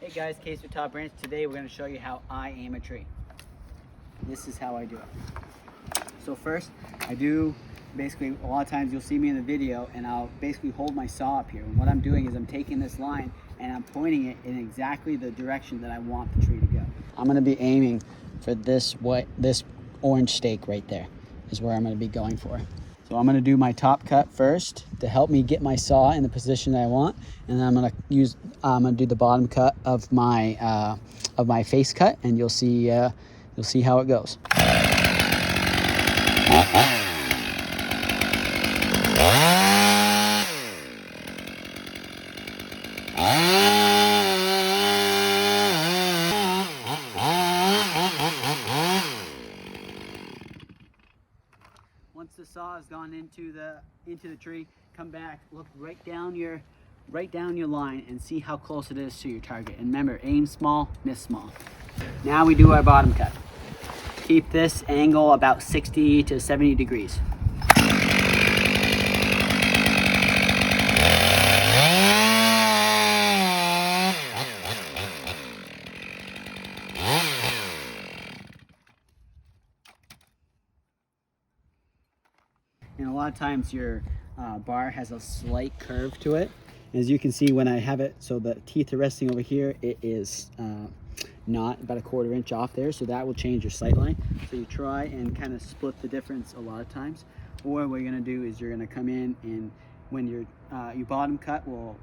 Hey guys, Case with Top Branch. Today we're going to show you how I aim a tree. This is how I do it. So first, I do basically, a lot of times you'll see me in the video and I'll basically hold my saw up here. And what I'm doing is I'm taking this line and I'm pointing it in exactly the direction that I want the tree to go. I'm going to be aiming for this orange stake right there is where I'm going to be going for. So I'm going to do my top cut first to help me get my saw in the position that I want, and then I'm going to do the bottom cut of my face cut, and you'll see how it goes. Once the saw has gone into the tree, come back, look right down your line and see how close it is to your target. And remember, aim small, miss small. Now we do our bottom cut. Keep this angle about 60 to 70 degrees. And a lot of times your bar has a slight curve to it. As you can see when I have it, so the teeth are resting over here, it is not about a 1/4 inch off there, so that will change your sight line. So you try and kind of split the difference a lot of times. Or what you're gonna do is you're gonna come in and when your bottom cut will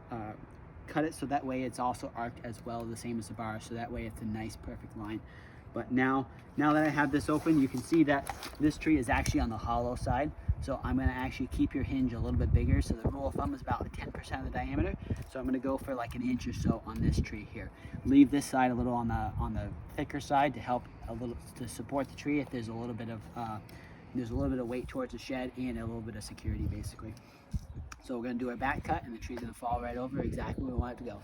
cut it so that way it's also arced as well, the same as the bar, so that way it's a nice perfect line. But now that I have this open, you can see that this tree is actually on the hollow side. So I'm gonna actually keep your hinge a little bit bigger. So the rule of thumb is about 10% of the diameter. So I'm gonna go for like 1 inch or so on this tree here. Leave this side a little on the thicker side to help to support the tree if there's a little bit of weight towards the shed and a little bit of security basically. So we're gonna do our back cut and the tree's gonna fall right over exactly where we want it to go.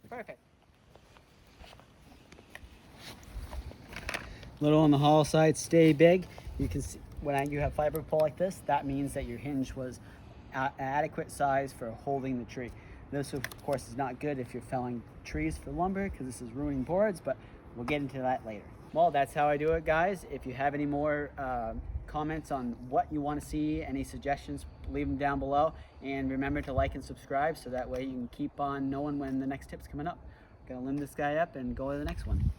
Perfect. Little on the hollow side, stay big. You can see when you have fiber pull like this, that means that your hinge was adequate size for holding the tree. This of course is not good if you're felling trees for lumber because this is ruining boards, but we'll get into that later. Well, that's how I do it, guys. If you have any more comments on what you want to see, any suggestions, leave them down below. And remember to like and subscribe so that way you can keep on knowing when the next tip's coming up. Gonna limb this guy up and go to the next one.